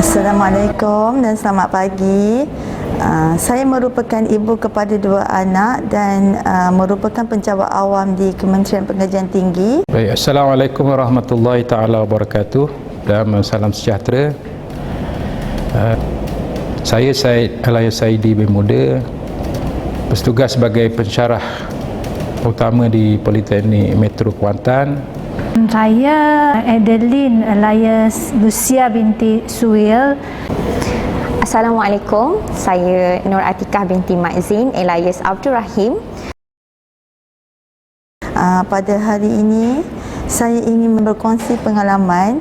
Assalamualaikum dan selamat pagi. Saya merupakan ibu kepada 2 anak dan merupakan pencabar awam di Kementerian Pengajian Tinggi. Baik, Assalamualaikum warahmatullahi taala wabarakatuh dan salam sejahtera. Saya Syed Alias Saidi bin Muda, bertugas sebagai pensyarah utama di Politeknik Metro Kuantan. Saya Adeline alias Lucia binti Suil. Assalamualaikum, saya Nur Atikah binti Mak Zin alias Abdul Rahim. Pada hari ini saya ingin berkongsi pengalaman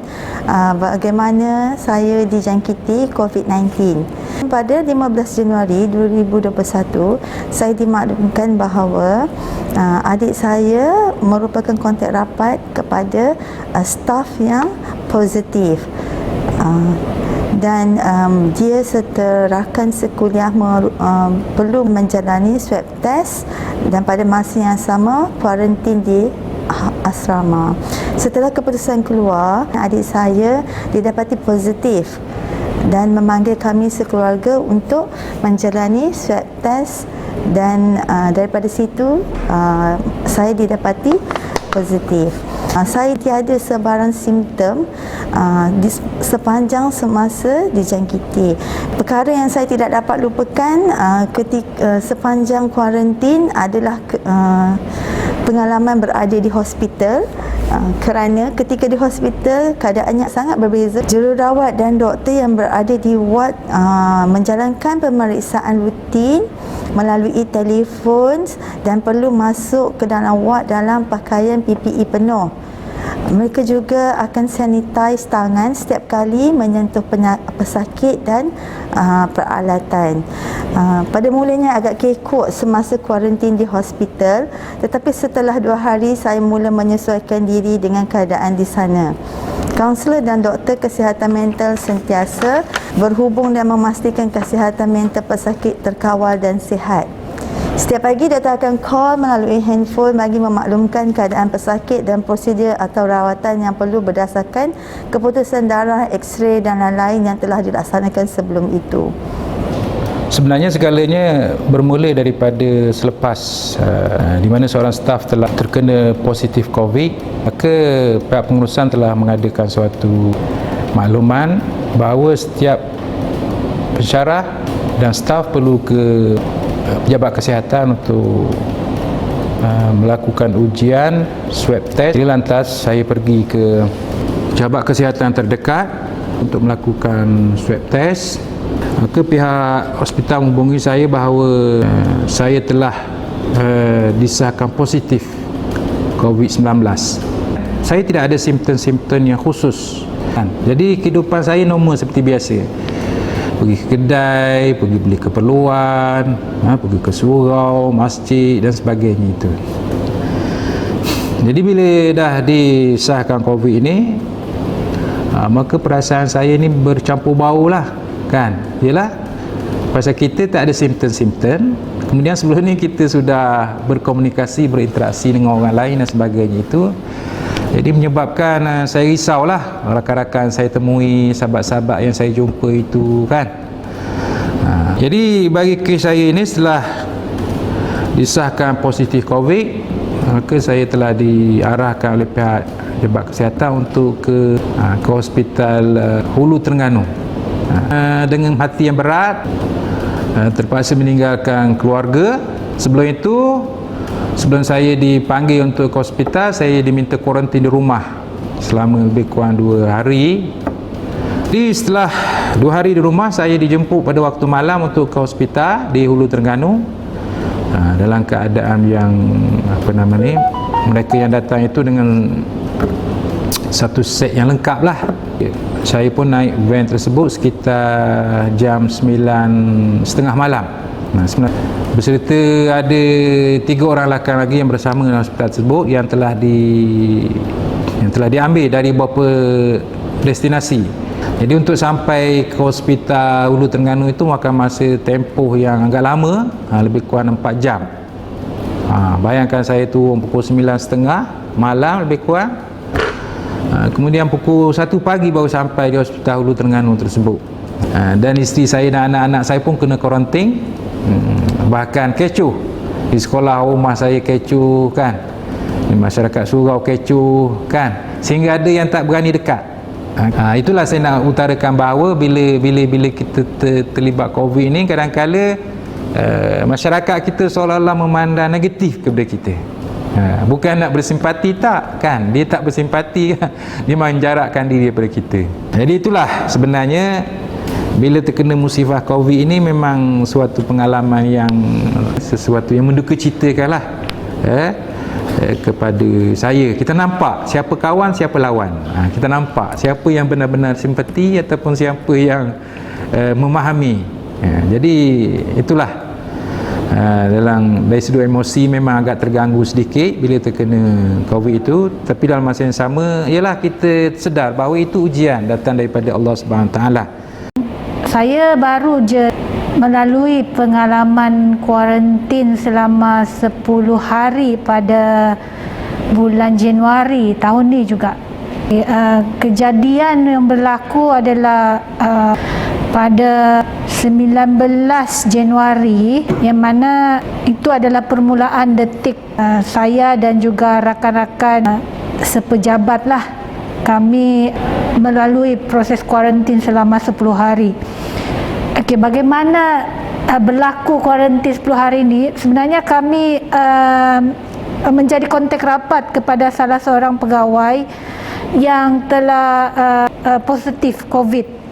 bagaimana saya dijangkiti COVID-19. Pada 15 Januari 2021, saya dimaklumkan bahawa adik saya merupakan kontak rapat kepada staf yang positif. Dan dia serta rakan sekuliah perlu menjalani swab test dan pada masa yang sama kuarantin di asrama. Setelah keputusan keluar, adik saya didapati positif dan memanggil kami sekeluarga untuk menjalani swab test dan daripada situ saya didapati positif. Saya tiada sebarang simptom sepanjang semasa dijangkiti. Perkara yang saya tidak dapat lupakan ketika sepanjang kuarantin adalah pengalaman berada di hospital, kerana ketika di hospital keadaannya sangat berbeza. Jururawat dan doktor yang berada di ward menjalankan pemeriksaan rutin melalui telefon dan perlu masuk ke dalam ward dalam pakaian PPE penuh. Mereka juga akan sanitize tangan setiap kali menyentuh pesakit dan peralatan. Pada mulanya agak kekok semasa kuarantin di hospital, tetapi setelah 2 hari saya mula menyesuaikan diri dengan keadaan di sana. Kaunselor dan doktor kesihatan mental sentiasa berhubung dan memastikan kesihatan mental pesakit terkawal dan sihat. Setiap pagi doktor akan call melalui handphone bagi memaklumkan keadaan pesakit dan prosedur atau rawatan yang perlu berdasarkan keputusan darah, X-ray dan lain-lain yang telah dilaksanakan sebelum itu. Sebenarnya segalanya bermula daripada selepas di mana seorang staf telah terkena positif COVID, maka pihak pengurusan telah mengadakan suatu makluman bahawa setiap pensyarah dan staf perlu ke pejabat kesihatan untuk melakukan ujian swab test. Jadi lantas saya pergi ke pejabat kesihatan terdekat untuk melakukan swab test. Maka pihak hospital menghubungi saya bahawa saya telah disahkan positif COVID-19. Saya tidak ada simptom-simptom yang khusus. Jadi kehidupan saya normal seperti biasa. Pergi ke kedai, pergi beli keperluan, pergi ke surau, masjid dan sebagainya itu. Jadi bila dah disahkan COVID ini, maka perasaan saya ni bercampur bau lah, kan? Yalah, pasal kita tak ada simptom-simptom. Kemudian sebelum ni kita sudah berkomunikasi, berinteraksi dengan orang lain dan sebagainya itu. Jadi menyebabkan saya risaulah rakan-rakan saya temui, sahabat-sahabat yang saya jumpa itu, kan. Jadi bagi kes saya ini, setelah disahkan positif COVID, maka saya telah diarahkan oleh pihak pejabat kesihatan untuk ke hospital Hulu Terengganu. Dengan hati yang berat, terpaksa meninggalkan keluarga. Sebelum itu, sebelum saya dipanggil untuk ke hospital, saya diminta kuarantin di rumah selama lebih kurang 2 hari. Jadi setelah 2 hari di rumah, saya dijemput pada waktu malam untuk ke hospital di Hulu Terengganu dalam keadaan yang mereka yang datang itu dengan satu set yang lengkap lah. Saya pun naik van tersebut sekitar jam 9.30 malam. Berserta ada 3 orang lelaki lagi yang bersama dalam hospital tersebut yang telah diambil dari beberapa destinasi. Jadi untuk sampai ke hospital Hulu Terengganu itu makan masa tempoh yang agak lama, lebih kurang 4 jam. Bayangkan saya tu pukul 9.30 malam lebih kurang. Kemudian pukul 1 pagi baru sampai di Hospital Hulu Terengganu tersebut. Dan isteri saya dan anak-anak saya pun kena karantin. Bahkan kecoh di sekolah rumah saya, kecoh kan, di masyarakat surau kecoh kan, sehingga ada yang tak berani dekat. Itulah saya nak utarakan bahawa bila kita terlibat COVID ni, kadang-kala masyarakat kita seolah-olah memandang negatif kepada kita. Bukan nak bersimpati, tak kan, dia tak bersimpati kan? Dia menjarakkan diri daripada kita. Jadi itulah sebenarnya bila terkena musibah COVID ini memang suatu pengalaman yang sesuatu yang mendukacitakanlah kepada saya. Kita nampak siapa kawan, siapa lawan. Kita nampak siapa yang benar-benar simpati ataupun siapa yang memahami. Jadi itulah dari sudut emosi memang agak terganggu sedikit bila terkena COVID itu, tapi dalam masa yang sama ialah kita sedar bahawa itu ujian datang daripada Allah Subhanahu Taala. Saya baru je melalui pengalaman kuarantin selama 10 hari pada bulan Januari tahun ni juga. Kejadian yang berlaku adalah pada 19 Januari, yang mana itu adalah permulaan detik saya dan juga rakan-rakan sepejabat lah, kami melalui proses kuarantin selama 10 hari. Okey, bagaimana berlaku kuarantin 10 hari ini? Sebenarnya kami menjadi kontak rapat kepada salah seorang pegawai yang telah positif COVID.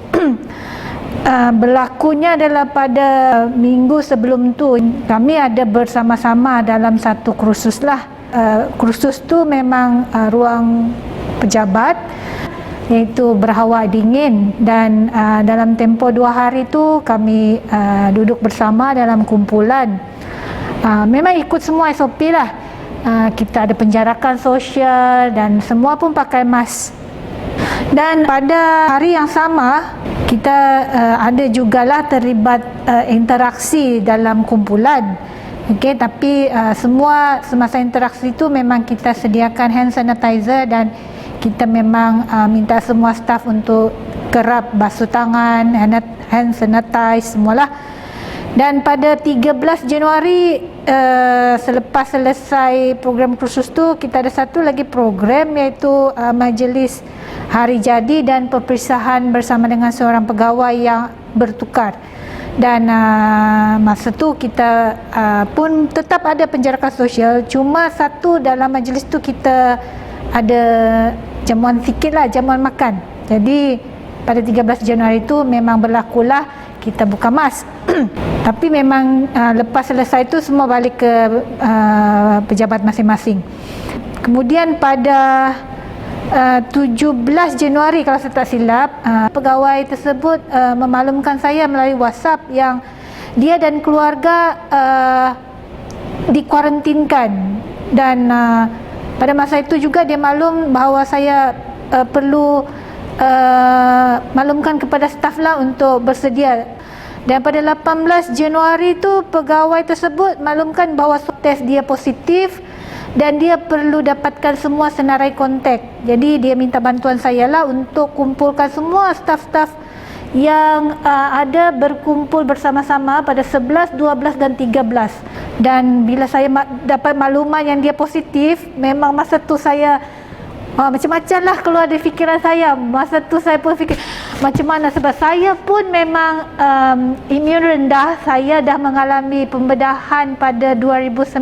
Berlakunya adalah pada minggu sebelum tu kami ada bersama-sama dalam satu kursus lah. Kursus tu memang ruang pejabat, iaitu berhawa dingin, dan dalam tempoh 2 hari tu kami duduk bersama dalam kumpulan. Memang ikut semua SOP lah. Kita ada penjarakan sosial dan semua pun pakai mask. Dan pada hari yang sama kita ada jugalah terlibat interaksi dalam kumpulan. Okey, tapi semua semasa interaksi itu memang kita sediakan hand sanitizer dan kita memang minta semua staf untuk kerap basuh tangan, hand sanitize semualah. Dan pada 13 Januari selepas selesai program kursus tu, kita ada satu lagi program, iaitu majlis hari jadi dan perpisahan bersama dengan seorang pegawai yang bertukar. Dan masa tu kita pun tetap ada penjarakan sosial, cuma satu dalam majlis tu kita ada jamuan sikit lah, jamuan makan. Jadi pada 13 Januari tu memang berlakulah kita buka mask. Tapi memang lepas selesai itu semua balik ke pejabat masing-masing. Kemudian pada 17 Januari kalau saya tak silap, pegawai tersebut memaklumkan saya melalui WhatsApp yang dia dan keluarga dikuarantinkan. Dan pada masa itu juga dia maklum bahawa saya perlu maklumkan kepada staf lah untuk bersedia. Dan pada 18 Januari tu pegawai tersebut maklumkan bahawa test dia positif dan dia perlu dapatkan semua senarai kontak. Jadi dia minta bantuan saya lah untuk kumpulkan semua staf-staf yang ada berkumpul bersama-sama pada 11, 12 dan 13. Dan bila saya dapat makluman yang dia positif, memang masa tu saya macam-macam lah keluar dari fikiran saya. Masa tu saya pun fikir macam mana, sebab saya pun memang imun rendah. Saya dah mengalami pembedahan pada 2019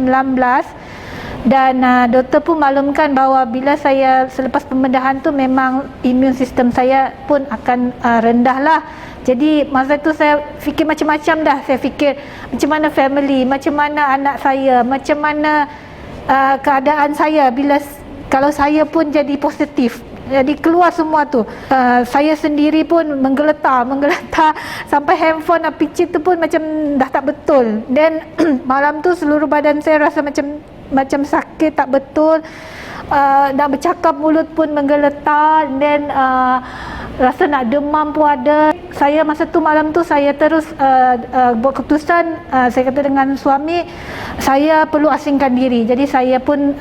dan doktor pun maklumkan bahawa bila saya selepas pembedahan tu memang imun sistem saya pun akan rendah lah. Jadi masa tu saya fikir macam-macam dah. Saya fikir macam mana family, macam mana anak saya, macam mana keadaan saya bila kalau saya pun jadi positif. Jadi keluar semua tu. Saya sendiri pun menggeletar sampai handphone picit tu pun macam dah tak betul. Dan malam tu seluruh badan saya rasa macam sakit, tak betul. Nak bercakap mulut pun menggeletar, dan rasa nak demam pun ada. saya masa tu malam tu saya terus buat keputusan, saya kata dengan suami saya perlu asingkan diri. Jadi saya pun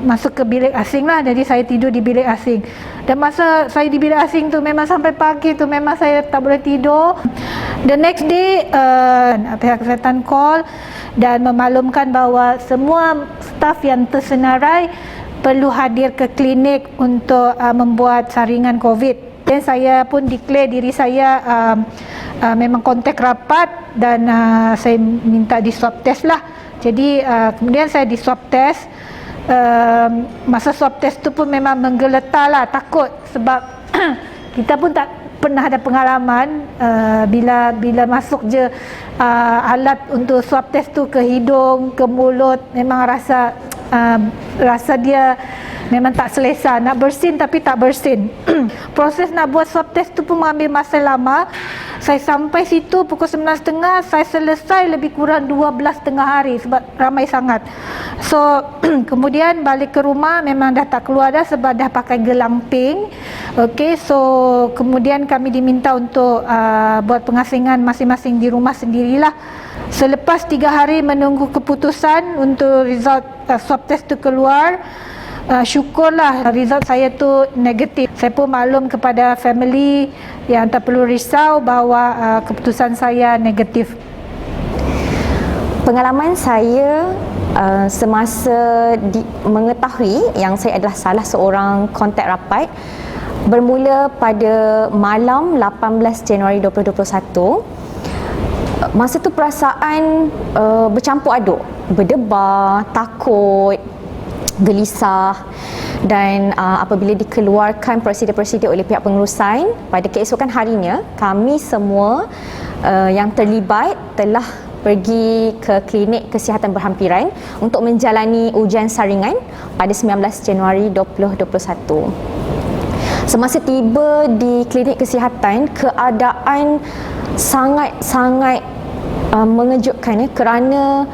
masuk ke bilik asing lah. Jadi saya tidur di bilik asing. Dan masa saya di bilik asing tu memang sampai pagi tu memang saya tak boleh tidur. The next day pihak kesihatan call dan memaklumkan bahawa semua staf yang tersenarai perlu hadir ke klinik untuk membuat saringan COVID. Dan saya pun declare diri saya memang kontak rapat dan saya minta di swab test lah. Jadi kemudian saya di swab test. Masa swab test tu pun memang menggeletar lah, takut sebab kita pun tak pernah ada pengalaman bila masuk je alat untuk swab test tu ke hidung, ke mulut, memang rasa dia memang tak selesa, nak bersin tapi tak bersin. Proses nak buat swab test tu pun mengambil masa lama. Saya sampai situ pukul 9.30, saya selesai lebih kurang 12.30 hari sebab ramai sangat. So kemudian balik ke rumah memang dah tak keluar dah sebab dah pakai gelang pink. Okey, so kemudian kami diminta untuk buat pengasingan masing-masing di rumah sendirilah. Selepas 3 hari menunggu keputusan untuk result swab test tu keluar, syukurlah result saya tu negatif. Saya pun maklum kepada family yang tak perlu risau bahawa keputusan saya negatif. Pengalaman saya semasa mengetahui yang saya adalah salah seorang kontak rapat bermula pada malam 18 Januari 2021. Masa tu perasaan bercampur aduk, berdebar, takut, gelisah, dan apabila dikeluarkan prosedur-prosedur oleh pihak pengurusan pada keesokan harinya, kami semua yang terlibat telah pergi ke klinik kesihatan berhampiran untuk menjalani ujian saringan pada 19 Januari 2021. Semasa tiba di klinik kesihatan, keadaan sangat-sangat mengejutkan kerana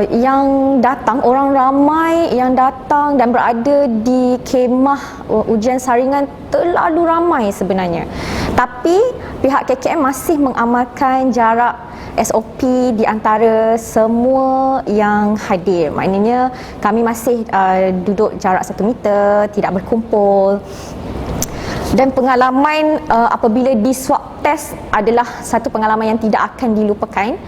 yang datang, orang ramai yang datang dan berada di kemah ujian saringan terlalu ramai sebenarnya. Tapi pihak KKM masih mengamalkan jarak SOP di antara semua yang hadir. Maknanya kami masih duduk jarak 1 meter, tidak berkumpul. Dan pengalaman apabila di swab test adalah satu pengalaman yang tidak akan dilupakan.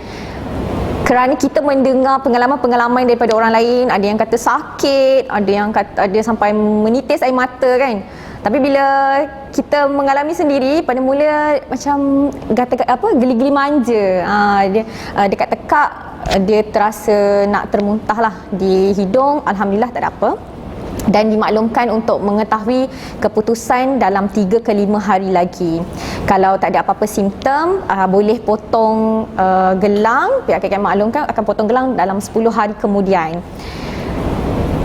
Kerana kita mendengar pengalaman-pengalaman daripada orang lain, ada yang kata sakit, ada sampai menitis air mata kan. Tapi bila kita mengalami sendiri, pada mula macam geli-geli manja. Dekat tekak dia terasa nak termuntah lah di hidung. Alhamdulillah tak ada apa. Dan dimaklumkan untuk mengetahui keputusan dalam 3 ke 5 hari lagi. Kalau tak ada apa-apa simptom, boleh potong gelang. Pihak KKM maklumkan akan potong gelang dalam 10 hari kemudian.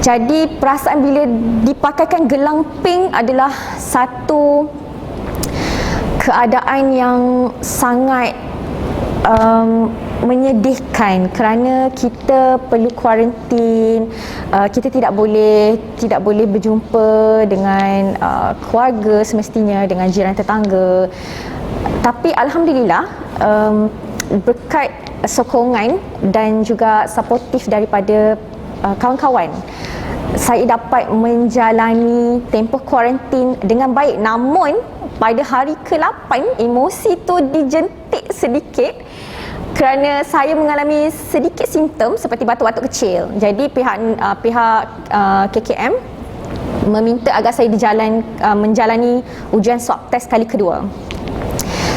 Jadi perasaan bila dipakaikan gelang pink adalah satu keadaan yang sangat menyedihkan kerana kita perlu kuarantin, kita tidak boleh berjumpa dengan keluarga semestinya, dengan jiran tetangga. Tapi alhamdulillah berkat sokongan dan juga suportif daripada kawan-kawan, saya dapat menjalani tempoh kuarantin dengan baik. Namun pada hari ke-8 emosi tu dijentik sedikit kerana saya mengalami sedikit simptom seperti batuk-batuk kecil. Jadi pihak KKM meminta agar saya menjalani ujian swab test kali kedua.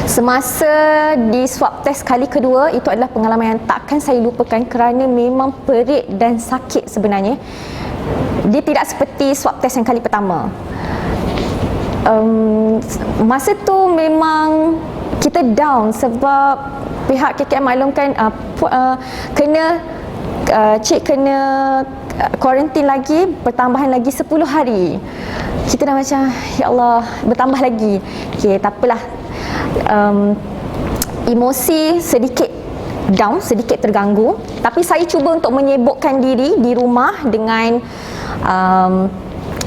Semasa di swab test kali kedua, itu adalah pengalaman yang takkan saya lupakan kerana memang perit dan sakit sebenarnya. Dia tidak seperti swab test yang kali pertama. Masa tu memang kita down sebab pihak KKM maklumkan kena kuarantin lagi, pertambahan lagi 10 hari. Kita dah macam, ya Allah, bertambah lagi. Okey, tak apalah. Emosi sedikit down, sedikit terganggu, tapi saya cuba untuk menyibukkan diri di rumah dengan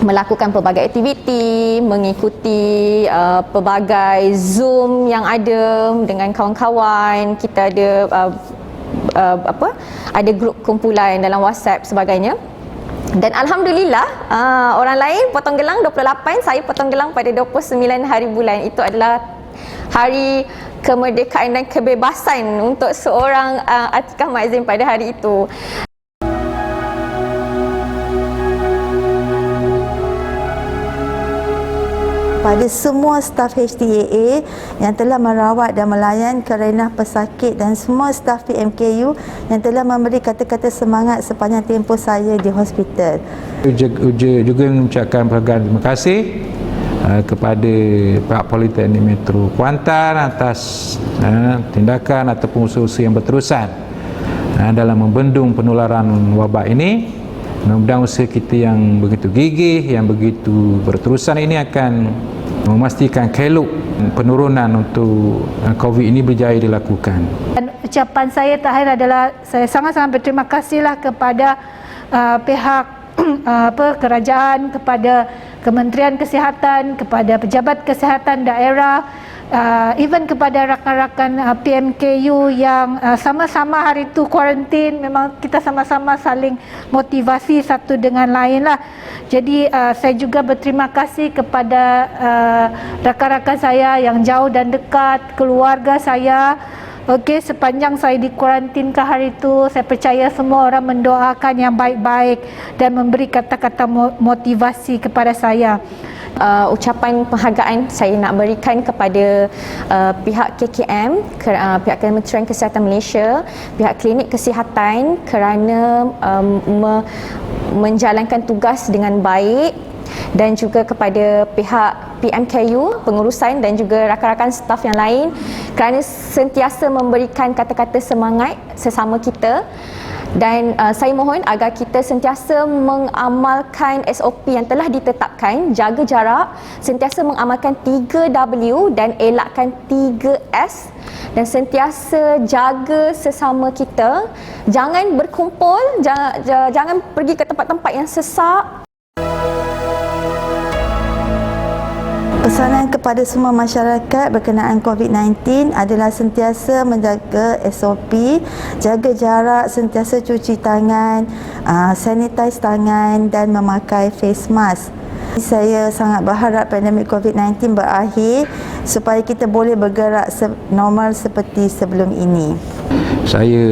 melakukan pelbagai aktiviti, mengikuti pelbagai Zoom yang ada dengan kawan-kawan. Kita ada ada grup kumpulan dalam WhatsApp sebagainya. Dan alhamdulillah orang lain potong gelang 28, saya potong gelang pada 29 hari bulan. Itu adalah hari kemerdekaan dan kebebasan untuk seorang Atikah Mazin pada hari itu. Pada semua staf HTAA yang telah merawat dan melayan kerenah pesakit dan semua staf PMKU yang telah memberi kata-kata semangat sepanjang tempoh saya di hospital. Juga mengucapkan penghargaan terima kasih kepada Pihak Politeknik Metro Kuantan atas tindakan ataupun usaha yang berterusan dalam membendung penularan wabak ini. Mudah-mudahan usaha kita yang begitu gigih, yang begitu berterusan ini akan memastikan kelok penurunan untuk COVID ini berjaya dilakukan. Dan ucapan saya terakhir adalah saya sangat-sangat berterima kasihlah kepada pihak kerajaan, kepada Kementerian Kesihatan, kepada pejabat kesihatan daerah, even kepada rakan-rakan PMKU yang sama-sama hari itu kuarantin. Memang kita sama-sama saling motivasi satu dengan lain lah. Jadi saya juga berterima kasih kepada rakan-rakan saya yang jauh dan dekat, keluarga saya. Okey, sepanjang saya di kuarantin ke hari itu, saya percaya semua orang mendoakan yang baik-baik dan memberi kata-kata motivasi kepada saya. Ucapan penghargaan saya nak berikan kepada pihak KKM, pihak Kementerian Kesihatan Malaysia, pihak Klinik Kesihatan kerana menjalankan tugas dengan baik, dan juga kepada pihak PMKU, pengurusan dan juga rakan-rakan staf yang lain kerana sentiasa memberikan kata-kata semangat sesama kita. Dan saya mohon agar kita sentiasa mengamalkan SOP yang telah ditetapkan, jaga jarak, sentiasa mengamalkan 3W dan elakkan 3S, dan sentiasa jaga sesama kita. Jangan berkumpul, jangan pergi ke tempat-tempat yang sesak. Pesanan kepada semua masyarakat berkenaan COVID-19 adalah sentiasa menjaga SOP, jaga jarak, sentiasa cuci tangan, sanitize tangan dan memakai face mask. Saya sangat berharap pandemik COVID-19 berakhir supaya kita boleh bergerak normal seperti sebelum ini. Saya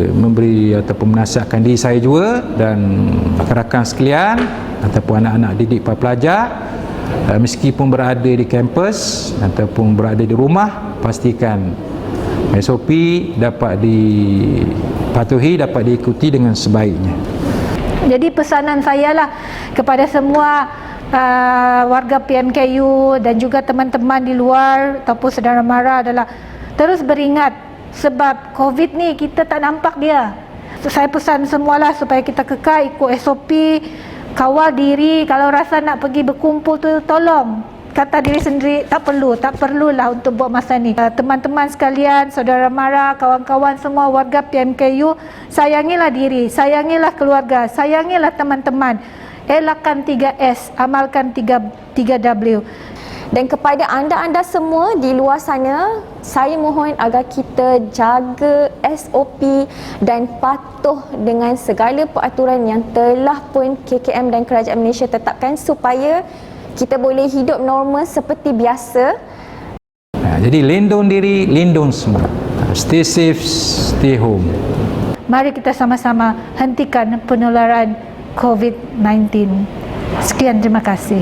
memberi ataupun menasihatkan diri saya juga dan rakan-rakan sekalian ataupun anak-anak didik para pelajar, meskipun berada di kampus ataupun berada di rumah, pastikan SOP dapat dipatuhi, dapat diikuti dengan sebaiknya. Jadi pesanan saya lah kepada semua warga PMKU dan juga teman-teman di luar ataupun saudara mara adalah terus beringat, sebab COVID ni kita tak nampak dia. Saya pesan semualah supaya kita kekal ikut SOP, kawal diri. Kalau rasa nak pergi berkumpul tu, tolong kata diri sendiri, tak perlulah untuk buat masa ni. Teman-teman sekalian, saudara mara, kawan-kawan semua warga PMKU, sayangilah diri, sayangilah keluarga, sayangilah teman-teman. Elakkan 3S, amalkan 3W. Dan kepada anda-anda semua di luar sana, saya mohon agar kita jaga SOP dan patuh dengan segala peraturan yang telah pun KKM dan Kerajaan Malaysia tetapkan supaya kita boleh hidup normal seperti biasa. Jadi lindung diri, lindung semua. Stay safe, stay home. Mari kita sama-sama hentikan penularan COVID-19. Sekian, terima kasih.